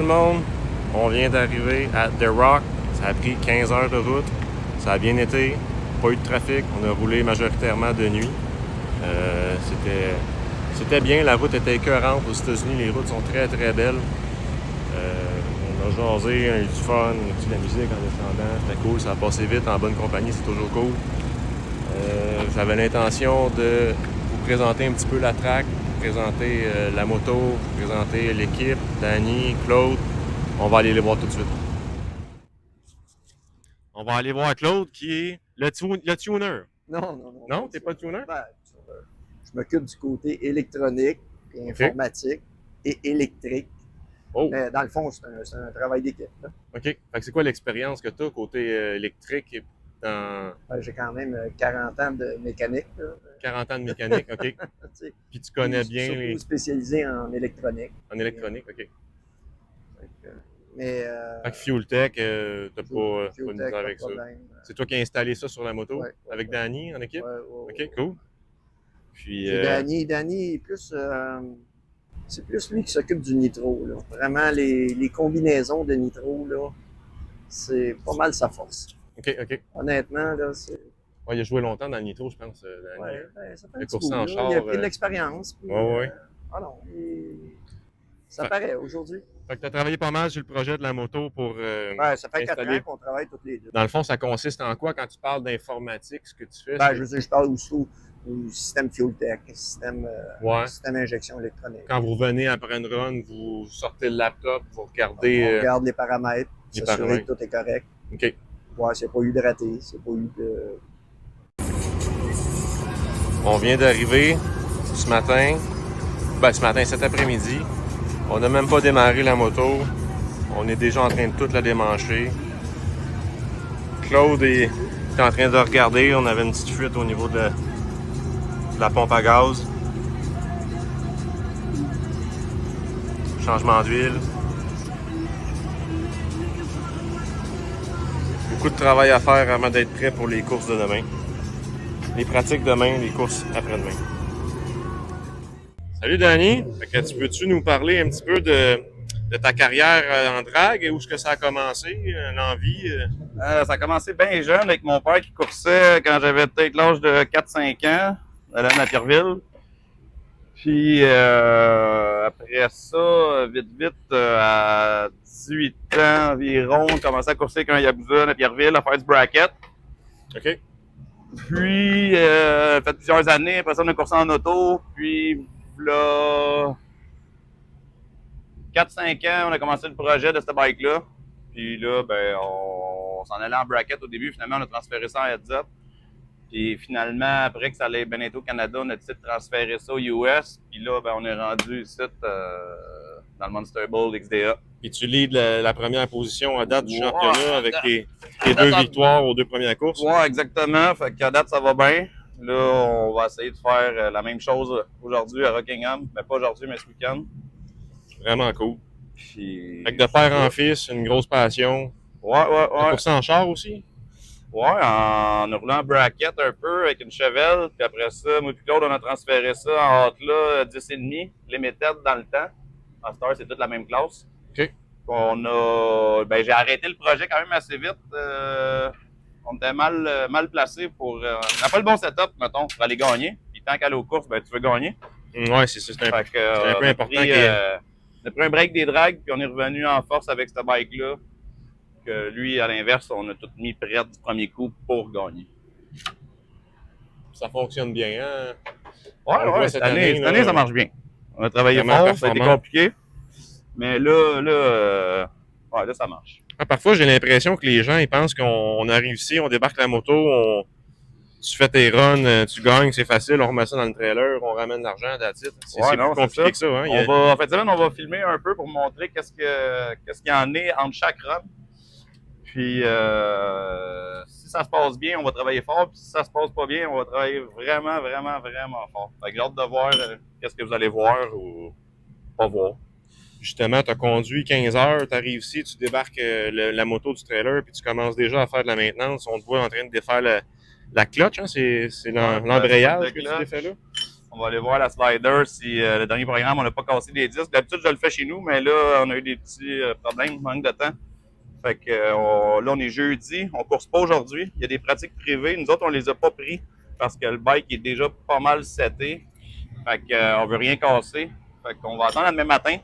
le monde, on vient d'arriver à The Rock, ça a pris 15 heures de route, ça a bien été, pas eu de trafic, on a roulé majoritairement de nuit. C'était bien, la route était écœurante aux États-Unis, les routes sont très très belles. On a jasé, on a eu du fun, on a eu de la musique en descendant, c'était cool, ça a passé vite, en bonne compagnie, c'est toujours cool. J'avais l'intention de vous présenter un petit peu la track, vous présenter la moto, vous présenter l'équipe, Danny, Claude. On va aller les voir tout de suite. On va aller voir Claude qui est le tuner. Non. Non, t'es pas le tuner? Ben, je m'occupe du côté électronique, et informatique et électrique. Oh. Mais dans le fond, c'est un travail d'équipe. OK. Fait que c'est quoi l'expérience que tu as côté électrique? J'ai quand même 40 ans de mécanique. Là. 40 ans de mécanique, OK. Puis tu connais bien surtout les... spécialisé en électronique. En électronique, OK. Mais... Fait que Fuel Tech, t'as pas de misère avec ça. Problème. C'est toi qui as installé ça sur la moto? Ouais, avec Danny en équipe? Ouais. OK, cool. Puis... Danny est plus... c'est plus lui qui s'occupe du nitro. Là. Vraiment, les combinaisons de nitro, là, c'est pas mal sa force. OK. Honnêtement, là, c'est... Ouais, il a joué longtemps dans le nitro, je pense, Danny. Ouais, ça fait un petit petit bout, en char, il a pris de l'expérience. Puis, ouais. Ah non, ça paraît aujourd'hui. Fait que tu as travaillé pas mal sur le projet de la moto pour ça fait 4 ans qu'on travaille toutes les deux. Dans le fond, ça consiste en quoi quand tu parles d'informatique, ce que tu fais? Je parle aussi au système Fuel Tech, système injection électronique. Quand vous revenez après une run, vous sortez le laptop, vous regardez... On regarde les paramètres, s'assurer que tout est correct. OK. Ouais, c'est pas hydraté, c'est pas eu de... On vient d'arriver ce matin, cet après-midi. On n'a même pas démarré la moto. On est déjà en train de toute la démancher. Claude est en train de regarder. On avait une petite fuite au niveau de la pompe à gaz. Changement d'huile. Beaucoup de travail à faire avant d'être prêt pour les courses de demain. Les pratiques demain, les courses après-demain. Salut Danny, tu peux-tu nous parler un petit peu de ta carrière en drague et où est-ce que ça a commencé, l'envie? Ça a commencé bien jeune avec mon père qui coursait quand j'avais peut-être l'âge de 4-5 ans, à Pierreville. Puis après ça, vite, à 18 ans environ, on commençait à courser avec un Yabusa à Pierreville, à faire du bracket. OK. Puis, ça fait plusieurs années, après ça, on a coursé en auto. Puis, là, 4-5 ans, on a commencé le projet de cette bike-là. Puis là, on s'en allait en bracket au début. Finalement, on a transféré ça en heads-up. Puis finalement, après que ça allait bien être au Canada, on a décidé de transférer ça aux US. Puis là, on est rendu ici dans le Monster Bowl XDA. Puis tu leads la première position à date du championnat avec tes 2 victoires aux 2 premières courses. Ouais, exactement. Fait qu'à date, ça va bien. Là, on va essayer de faire la même chose aujourd'hui à Rockingham. Mais pas aujourd'hui, mais ce week-end. Vraiment cool. Puis... Fait que de père en fils, une grosse passion. Ouais. T'as coursé en char aussi? Ouais, en roulant en bracket un peu avec une Chevelle. Puis après ça, moi et Claude, on a transféré ça en Atlas 10,5, Limited dans le temps. En Star, c'est toute la même classe. OK. J'ai arrêté le projet quand même assez vite. On était mal placé pour... on n'a pas le bon setup, mettons, pour aller gagner. Puis tant qu'aller aux courses, tu veux gagner. Ouais, c'est un peu important. On a pris un break des dragues, puis on est revenu en force avec cette bike-là. Que lui, à l'inverse, on a tout mis prêt du premier coup pour gagner. Ça fonctionne bien, hein? Ouais, cette année, ça marche bien. On a travaillé fort, ça a été compliqué. Mais là, ça marche. Parfois, j'ai l'impression que les gens ils pensent qu'on a réussi, on débarque la moto, tu fais tes runs, tu gagnes, c'est facile, on remet ça dans le trailer, on ramène l'argent, that's it. C'est plus compliqué que ça. Hein? En fait, on va filmer un peu pour montrer qu'est-ce qu'il y en est entre chaque run. Puis, si ça se passe bien, on va travailler fort. Puis, si ça se passe pas bien, on va travailler vraiment, vraiment, vraiment fort. Fait que j'ai hâte de voir qu'est-ce que vous allez voir ou pas voir. Justement, tu as conduit 15 heures, tu arrives ici, tu débarques la moto du trailer, puis tu commences déjà à faire de la maintenance. On te voit en train de défaire la clutch, hein? C'est l'embrayage que tu défais là? On va aller voir la slider si le dernier programme, on n'a pas cassé des disques. D'habitude, je le fais chez nous, mais là, on a eu des petits problèmes, manque de temps. Fait que là, on est jeudi, on course pas aujourd'hui. Il y a des pratiques privées. Nous autres, on les a pas pris parce que le bike est déjà pas mal seté. Fait que on veut rien casser. Fait qu'on va attendre le demain matin,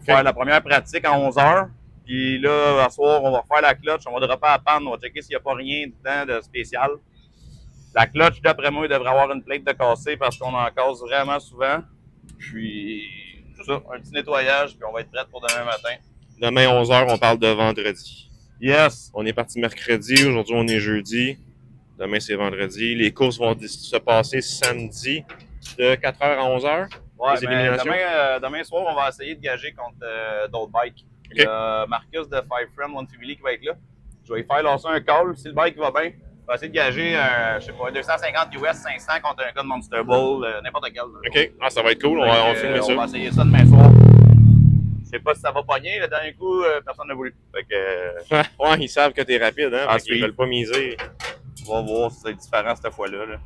faire la première pratique à 11h. Puis là, à soir, on va faire la clutch, on va dropper à panne, on va checker s'il n'y a pas rien dedans de spécial. La clutch, d'après moi, il devrait avoir une plate de cassé parce qu'on en casse vraiment souvent. Puis, c'est ça, un petit nettoyage, puis on va être prêt pour demain matin. Demain, 11h, on parle de vendredi. Yes! On est parti mercredi, aujourd'hui, on est jeudi. Demain, c'est vendredi. Les courses vont se passer samedi de 4h à 11h. Ouais, mais demain soir, on va essayer de gager contre d'autres bikes. Il y a Marcus de Five Friends One Family qui va être là. Je vais lui faire lancer un call. Si le bike va bien, on va essayer de gager, je sais pas, 250 US, 500 contre un gars de Monster Ball, n'importe quel. OK. Ah, ça va être cool. On va filmer ça. On va essayer ça demain soir. Je sais pas si ça va pogner. Le dernier coup, personne n'a voulu. Fait que, ouais, ils savent que t'es rapide, hein? Parce qu'ils veulent pas miser. On va voir si c'est différent cette fois-là. Là.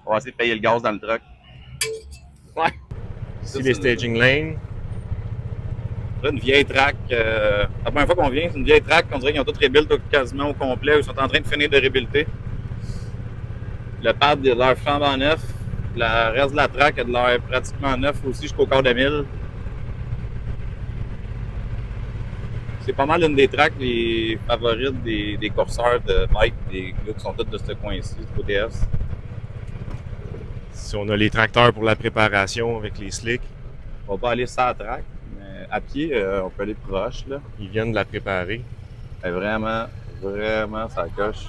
On va essayer de payer le gaz dans le truck. Ouais. Ici, les staging lanes. Là, une vieille track. La première fois qu'on vient, c'est une vieille track. On dirait qu'ils ont tout rebuild quasiment au complet. Ils sont en train de finir de rebuilder. Le pad a de l'air flambant neuf. Le reste de la track a de l'air pratiquement neuf aussi jusqu'au quart de mille. C'est pas mal une des tracks les favorites des courseurs de bike, des gars qui sont tous de ce coin-ci, du côté est. Si on a les tracteurs pour la préparation avec les slicks. On va pas aller sur la track, mais à pied, on peut aller proche. Là. Ils viennent de la préparer. Et vraiment, ça coche.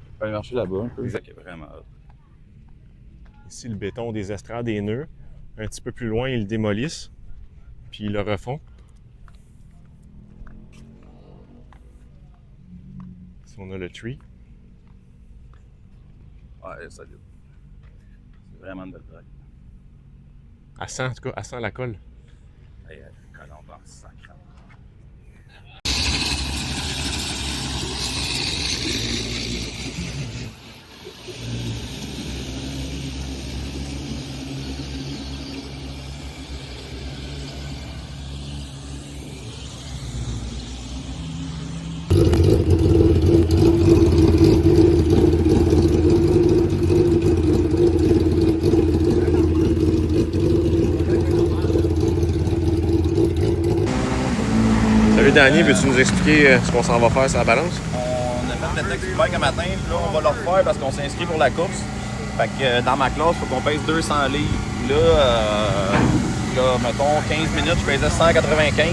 On peut aller marcher là-bas un peu. Exact, vraiment. Ici, le béton des estrades des nœuds. Un petit peu plus loin, ils le démolissent, puis ils le refont. Ici, on a le tree. Ouais, salut. C'est vraiment de track. À 100, en tout cas, à 100 la colle. Hey, collant dans le sac. Salut Danny, veux-tu nous expliquer ce qu'on s'en va faire sur la balance? On a fait le texte du bike un matin, puis là on va le refaire parce qu'on s'inscrit pour la course. Fait que dans ma classe, il faut qu'on pèse 200 livres. Là, mettons 15 minutes, je pesais 195. Là,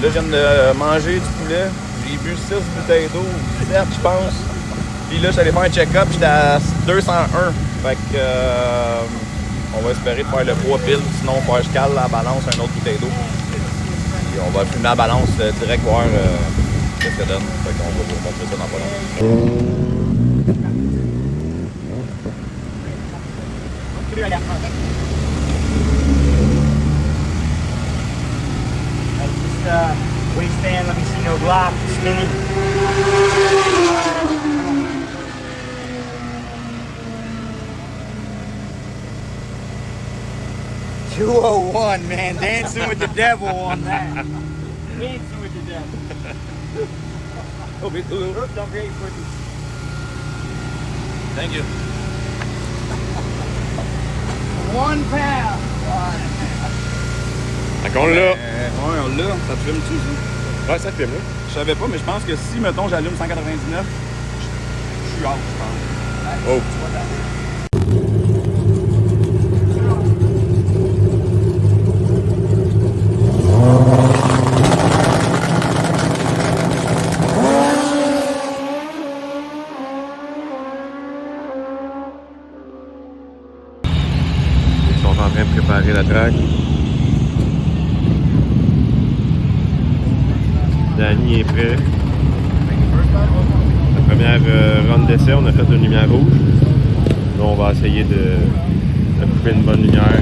je viens de manger du poulet. J'ai bu 6 bouteilles d'eau, 7 je pense. Puis là, j'allais faire un check-up, j'étais à 201. Fait que on va espérer de faire le poids pile, sinon il faut que je cale la balance une autre bouteille d'eau. Puis on va filmer la balance direct, voir ce que ça donne. Fait qu'on va vous montrer ça dans pas longtemps. Waistband, let me see no block, skinny. 201, man, dancing with the devil on that. Dancing with the devil. Oh, bit Oops, don't break for you. Thank you. 1 pound. Fait qu'on l'a. Ouais, on l'a. Ça te filme-tu, ça? Ouais, ça filme, là. Je savais pas, mais je pense que si, mettons, j'allume 199, je suis out, je pense. Oh. Ils sont en train de préparer la track. Danny est prêt. La première run d'essai, on a fait une lumière rouge. Là, on va essayer de couper une bonne lumière.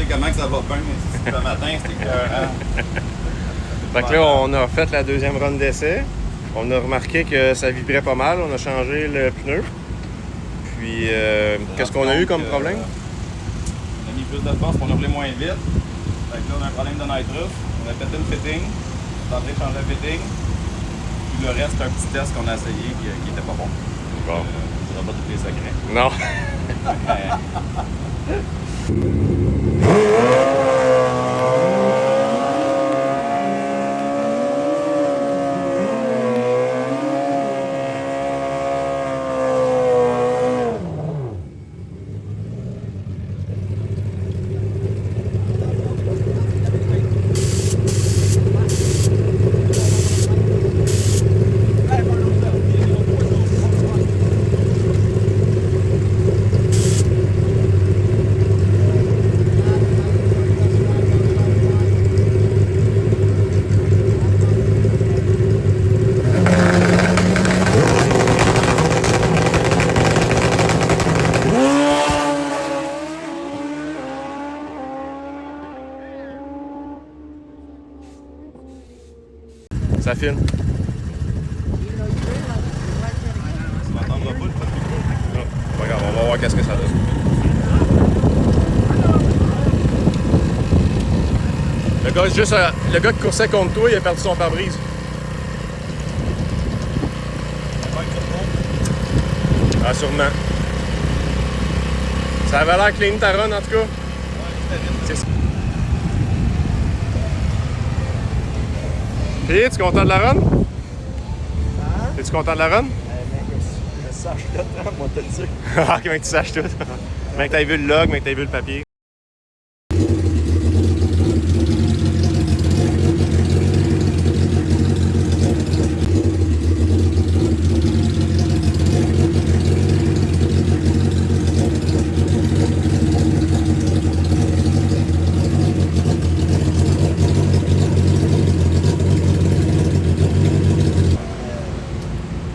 comment que ça va bien, mais ce matin, c'était écœurant. Fait que là, on a fait la deuxième run d'essai. On a remarqué que ça vibrait pas mal. On a changé le pneu. Puis, qu'est-ce qu'on a eu comme problème? On a mis plus de force pour rouler moins vite. Fait que là, on a un problème de nitrous. On a pété le fitting. On est en train de changer le fitting. Puis le reste, c'est un petit test qu'on a essayé qui était pas bon. Bon. Je ne pas tous les secrets. Non. Ça filme. Tu m'entendras pas, le pas de micro. Non, pas grave, on va voir qu'est-ce que ça donne. Le gars qui coursait contre toi, il a perdu son pare-brise. Ah, sûrement. Ça avait l'air clean ta run en tout cas. C'est ça. Puis, es-tu content de la run? Hein? Es-tu content de la run? Je sache le temps, moi, te le dire. Ah, comment tu saches tout? Même que t'avais vu le log, même que t'avais vu le papier.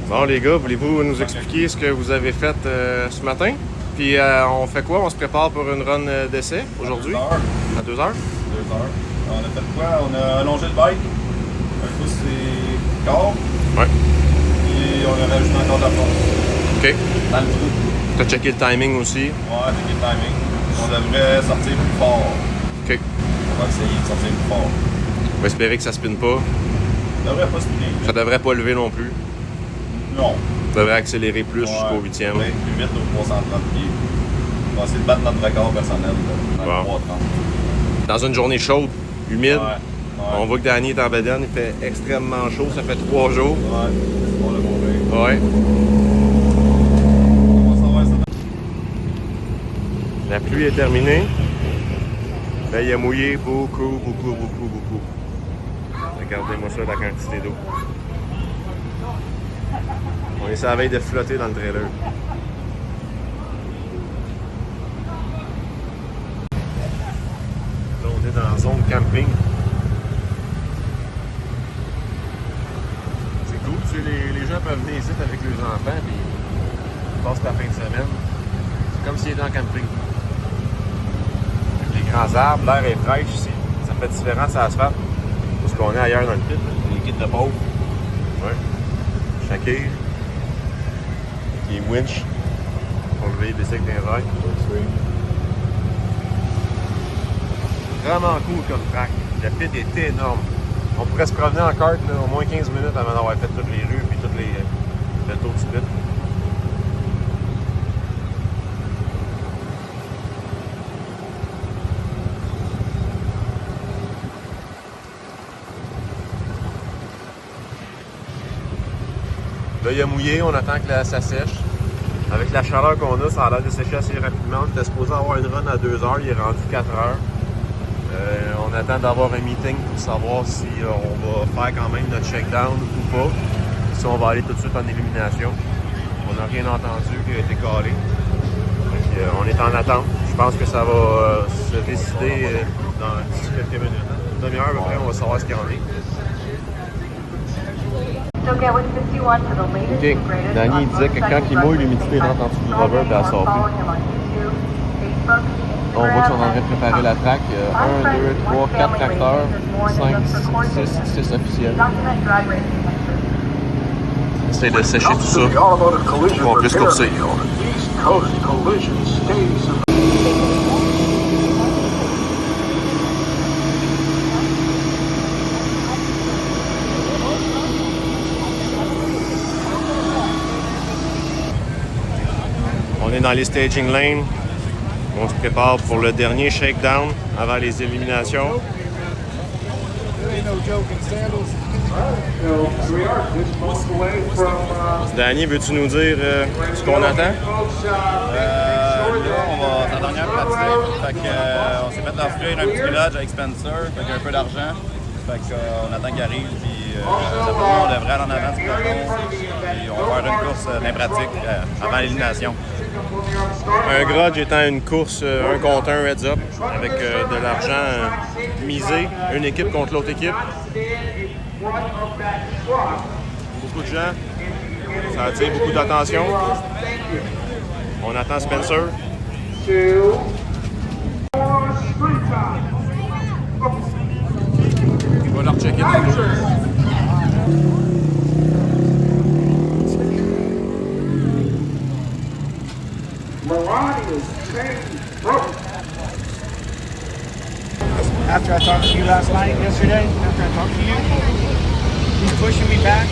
Bon les gars, voulez-vous nous expliquer ce que vous avez fait ce matin? Puis on fait quoi? On se prépare pour une run d'essai aujourd'hui? À 2 heures? 2 heures. On a fait quoi? On a allongé le bike. Un pouce et quart. Ouais. Puis on a rajouté encore de la force. OK. Dans le trou. T'as checké le timing aussi? Ouais, checké le timing. On devrait sortir plus fort. OK. On va essayer de sortir plus fort. On va espérer que ça spinne pas. Ça devrait pas spinner. Ça devrait pas lever non plus. Non. Ça devrait accélérer plus jusqu'au 8e. Ouais, plus vite aux 330 pieds. On va essayer de battre notre record personnel dans le 330. Dans une journée chaude, humide, Ouais. on voit que Danny est en bedaine, il fait extrêmement chaud, ça fait 3 jours. Ouais, c'est bon le mourir. Ouais. On va savoir ça. La pluie est terminée. Là, il a mouillé beaucoup. Regardez-moi ça, la quantité d'eau. On est sur la veille de flotter dans le trailer. Là, on est dans la zone camping. C'est cool, tu sais, les gens peuvent venir ici avec leurs enfants et ils passent la fin de semaine. C'est comme s'ils étaient en camping. Avec les grands arbres, l'air est fraîche ici. Ça fait différent sur l'asphalte. Parce qu'on est ailleurs dans le pit. Les kits de pauvres. Ouais. Shakir. Les winch pour lever des cycles d'un rail. Vraiment cool comme track. Le pit est énorme. On pourrait se promener en kart là, au moins 15 minutes avant d'avoir fait toutes les rues et toutes le tour du pit. Là, il a mouillé, on attend que ça sèche. Avec la chaleur qu'on a, ça a l'air de sécher assez rapidement. On était supposé avoir une run à 2 heures, il est rendu 4 heures. On attend d'avoir un meeting pour savoir si on va faire quand même notre shakedown ou pas. Si on va aller tout de suite en élimination. On n'a rien entendu qui a été calé. Donc, on est en attente. Je pense que ça va se décider dans quelques minutes. Une demi-heure à peu près, on va savoir ce qu'il y en est. OK. Danny disait que quand il mouille, l'humidité rentre en dessous du rubber et elle sort plus. On voit qu'ils sont en train de préparer la track. 1, 2, 3, 4 tracteurs, 5, 6 officiels. Essaye de sécher tout ça. Ils vont plus courser. On est dans les staging lanes. On se prépare pour le dernier shakedown avant les éliminations. Danny, veux-tu nous dire ce qu'on attend? Là, on va sa dernière pratique. Fait que, on s'est fait offrir un petit village avec Spencer, avec un peu d'argent. Fait qu'on attend qu'il arrive, puis on devrait aller en avant du peloton. Puis on va faire une course d'impratique avant l'élimination. Un grudge étant une course 1 contre 1 heads up avec de l'argent misé, une équipe contre l'autre équipe. Beaucoup de gens, ça attire beaucoup d'attention. On attend Spencer. Il va leur checker tantôt. After I talked to you yesterday, after I talked to you, he's pushing me back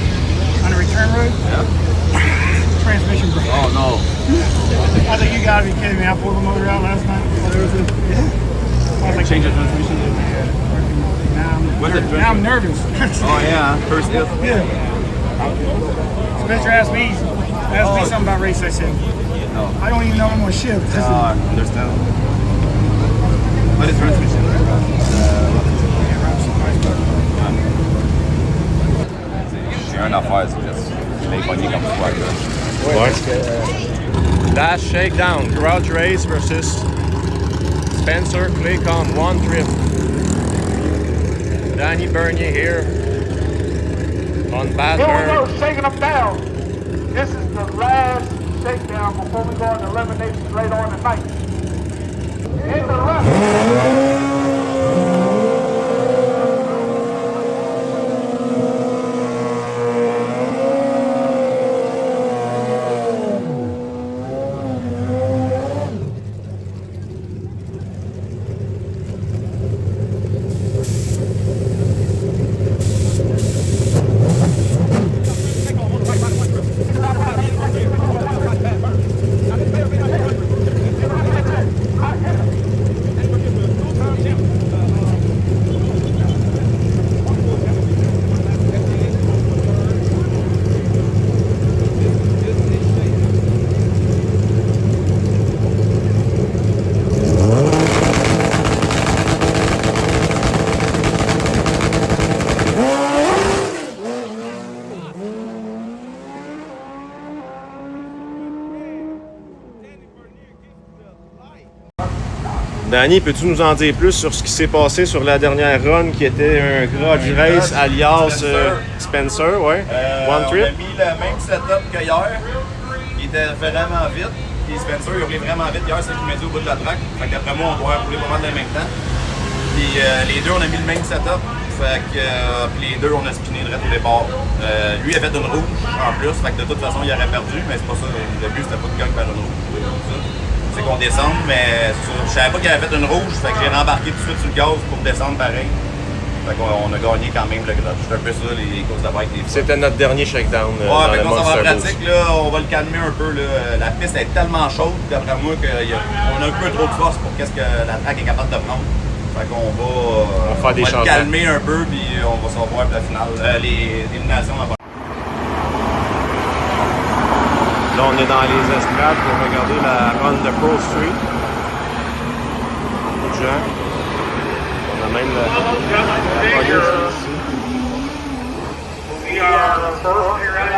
on the return road. Yeah. Transmission break. Oh no. I was like, you gotta be kidding me. I pulled the motor out last night. I was like, Change the transmission. now I'm nervous. Oh yeah, first hit. Yeah. Spencer asked me something about race. I said, I don't even know I'm gonna shift. I understand. What is transmission? J'ai un affaire, c'est juste les pogner comme toi. Ouais. Last shakedown, Garage Race versus Spencer Claycom, one trip. Danny Bernier here on Bad Here we Bird. go, shaking them down. This is the last shakedown before we go into eliminations later on tonight. In the left. Danny, peux-tu nous en dire plus sur ce qui s'est passé sur la dernière run qui était un Grudge Race alias Spencer, ouais. One On trip. a mis le même setup que hier. Il était vraiment vite. Puis Spencer, il roulait vraiment vite hier, c'est qu'il m'a dit au bout de la track. Fait que d'après moi, on doit rouler pas mal en même temps. Puis les deux, on a mis le même setup. Fait que puis les deux, on a spiné direct au départ. Lui, il a fait une rouge en plus. Fait que de toute façon, il aurait perdu, mais c'est pas ça. Le but, c'était pas de gagner par une rouge. C'est qu'on descende, mais je savais pas qu'il avait fait une rouge, fait que j'ai rembarqué tout de suite sur le gaz pour descendre pareil. Fait qu'on a gagné quand même le grudge. C'est un peu ça, les courses de bike des fois. C'était notre dernier shakedown Ouais, dans fait le qu'on s'en va en Monster pratique, Boost. là, on va le calmer un peu. Là. La piste est tellement chaude, d'après moi, qu'on a un peu trop de force pour qu'est-ce que la track est capable de prendre. Fait qu'on va, faire des on va le changements. calmer un peu, puis on va s'en voir pour la finale, les éliminations avant. Là, on est dans les estrades pour regarder la run de Pro Street. Beaucoup de gens. On a même la police ici. We are first here at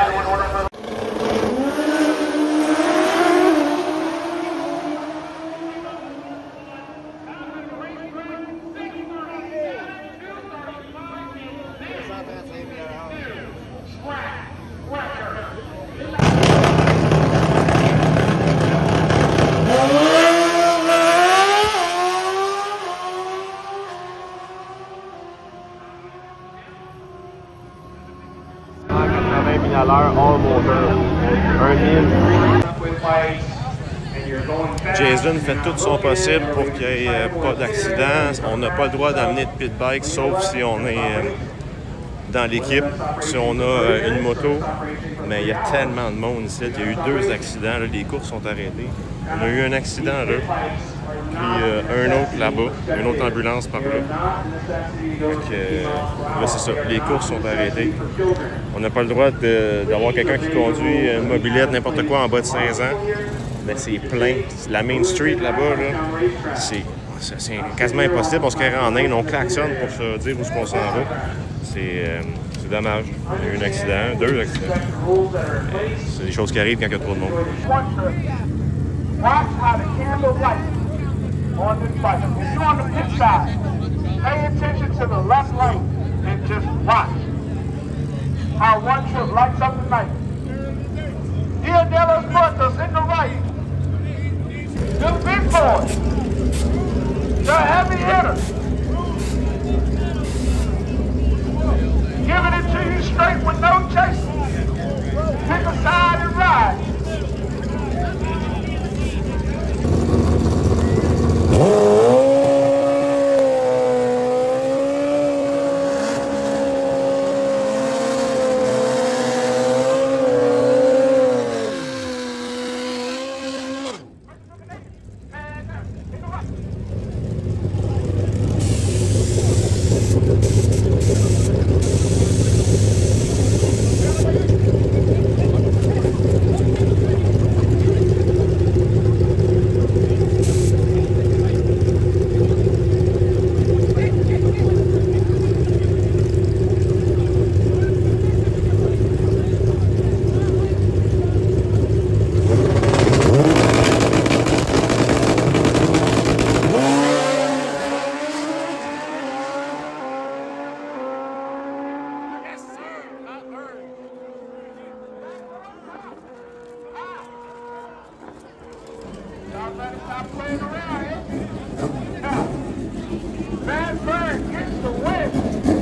Jason fait tout son possible pour qu'il n'y ait pas d'accident. On n'a pas le droit d'amener de pit bike sauf si on est dans l'équipe, si on a une moto. Mais il y a tellement de monde ici. Il y a eu 2 accidents. Là, les courses sont arrêtées. On a eu un accident là. Puis un autre là-bas. Une autre ambulance par là. Donc, là, c'est ça. Les courses sont arrêtées. On n'a pas le droit d'avoir quelqu'un qui conduit une mobilette, n'importe quoi, en bas de 16 ans. Mais c'est plein. La Main Street là-bas, là, c'est quasiment impossible. On se carre en Inde, on klaxonne pour se dire où est-ce qu'on s'en va. C'est dommage. Il y a eu un accident, 2 accidents. C'est des choses qui arrivent quand il y a trop de monde. Watch how the candle light on this bike. If you're on the pit side, pay attention to the left lane and just watch how one trip lights up the night. Dia de los Muertos in the right. The big boys. The heavy hitters. Giving it to you straight with no chasing. Pick a side and ride.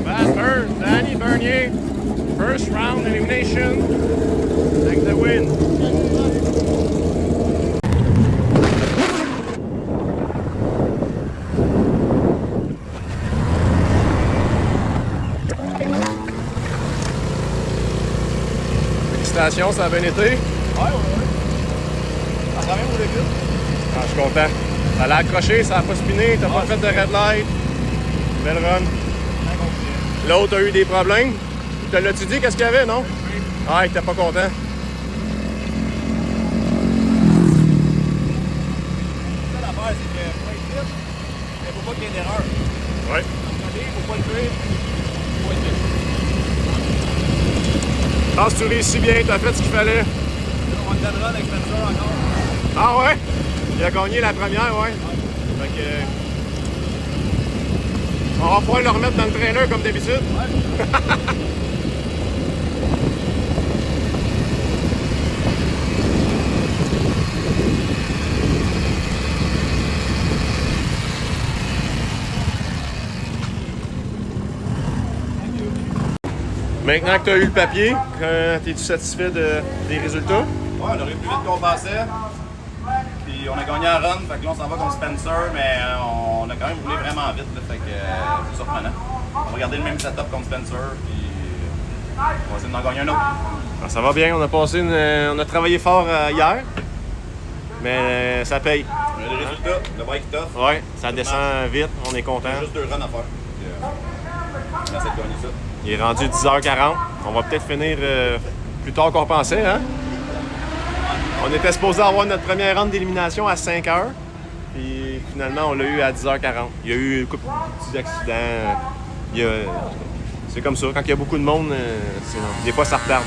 Bad Burn, Danny Bernier, first round elimination, take the win. Félicitations, ça a bien été. Ouais. Ça va bien au début. Ah, je suis content. Ça l'a accroché, ça n'a pas spiné, t'as pas fait de red light. Belle run. L'autre a eu des problèmes. Te l'as-tu dit qu'est-ce qu'il y avait, non? Ah, il était pas content. Ça, l'affaire, c'est que faut être vite, mais faut pas qu'il y ait d'erreur. Ouais. Faut pas le tuer. Faut être vite. Ah, si tu réussis bien, t'as fait ce qu'il fallait. On va te run avec Spencer encore. Ah ouais? Il a gagné la première, ouais. Fait que... on va pouvoir le remettre dans le trailer comme d'habitude. Maintenant que tu as eu le papier, es-tu satisfait des résultats? Ouais, on aurait plus vite qu'on pensait. Puis on a gagné à run, fait que là on s'en va contre Spencer, mais on a quand même roulé vraiment vite, là, fait que c'est surprenant. On va garder le même setup contre Spencer, puis on va essayer d'en gagner un autre. Ah, ça va bien, on a travaillé fort hier, mais ça paye. On a des résultats, le bike est tough. Ouais, ça descend vite, on est content. On a juste 2 runs à faire. Puis, on essaie de gagner ça. Il est rendu 10h40. On va peut-être finir plus tard qu'on pensait, hein? On était supposé avoir notre première ronde d'élimination à 5h. Puis finalement, on l'a eu à 10h40. Il y a eu une couple de petits accidents. C'est comme ça. Quand il y a beaucoup de monde, des fois, ça retarde.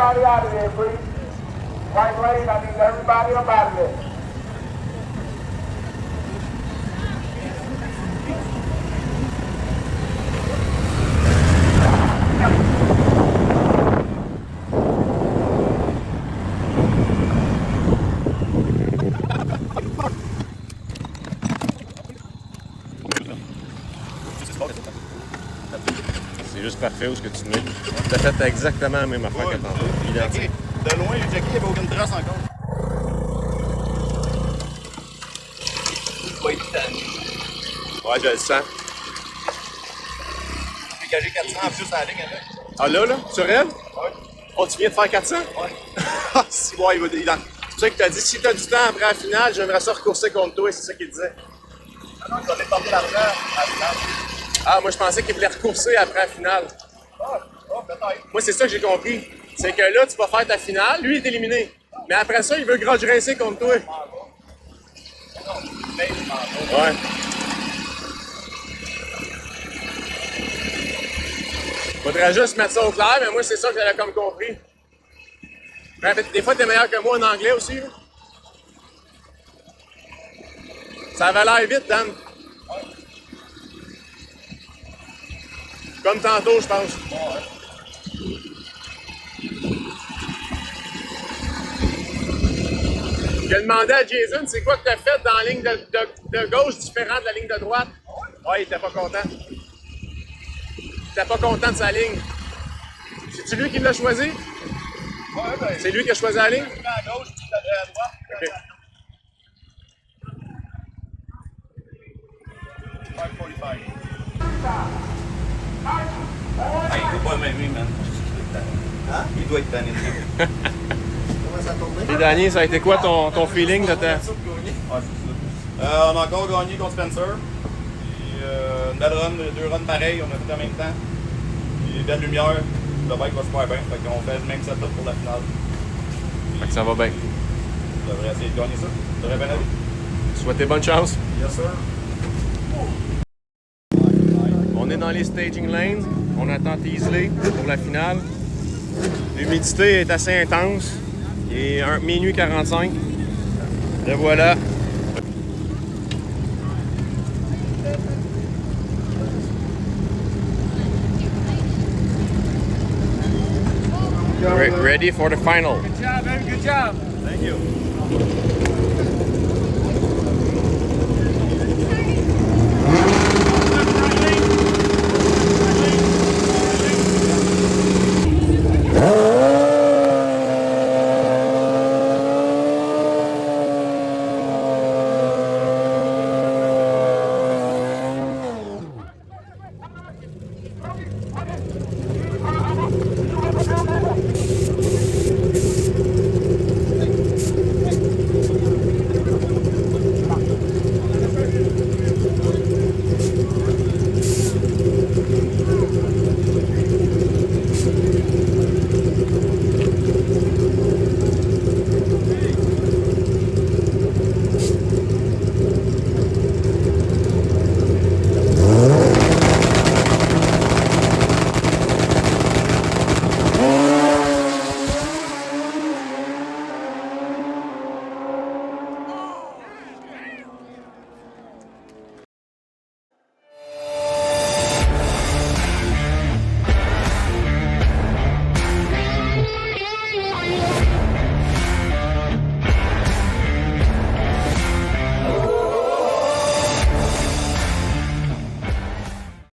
everybody out of there, please. White lane, I need everybody up out of there. C'est juste parfait où ce que tu te mets. Tu as fait exactement la même affaire que tantôt. Identique. De loin, j'ai checké, il n'y avait aucune trace encore. Ouais, je le sens. J'ai gagé 400 en plus à la ligne avec. Ah là? Sur elle? Ouais. Oh, tu viens de faire 400? Ouais. Ah, si, ouais, c'est pour ça que tu as dit, si tu as du temps après la finale, j'aimerais ça recourser contre toi, c'est ça qu'il disait. Ah non, il va déporter l'argent à la finale. Ah, moi, je pensais qu'il voulait recourser après la finale. Ah, peut-être. Moi, c'est ça que j'ai compris. C'est que là, tu vas faire ta finale, lui, il est éliminé. Mais après ça, il veut grudge racer contre toi. Ouais. Faudrait juste mettre ça au clair, mais moi, c'est ça que j'avais comme compris. Mais des fois, t'es meilleur que moi en anglais aussi. Là. Ça avait l'air vite, Dan. Comme tantôt, je pense. J'ai demandé à Jason, c'est quoi que t'as fait dans la ligne de gauche différente de la ligne de droite? Ouais, il était pas content. Il était pas content de sa ligne. C'est-tu lui qui l'a choisi? Ouais, ben, C'est lui qui a choisi la ligne? à gauche, puis à droite. OK. 545. Ah, il doit pas m'aimer, man. Hein? Il doit être tanné. Comment ça tourne? Et Danny, ça a été quoi ton feeling de ta... Ouais, c'est ça. On a encore gagné contre Spencer. Puis, une belle run, 2 runs pareils, on a fait en même temps. Puis belle lumière, le bike va super bien. Fait qu'on fait le même setup pour la finale. Fait que ça va bien. On devrait essayer de gagner ça. Ça devrait bien aller. Souhaitez bonne chance. Yes, sir. On est dans les staging lanes. On attend Teasley pour la finale. L'humidité est assez intense. Il est minuit 45. Le voilà. Ready for the final. Good job, baby. Good job. Thank you.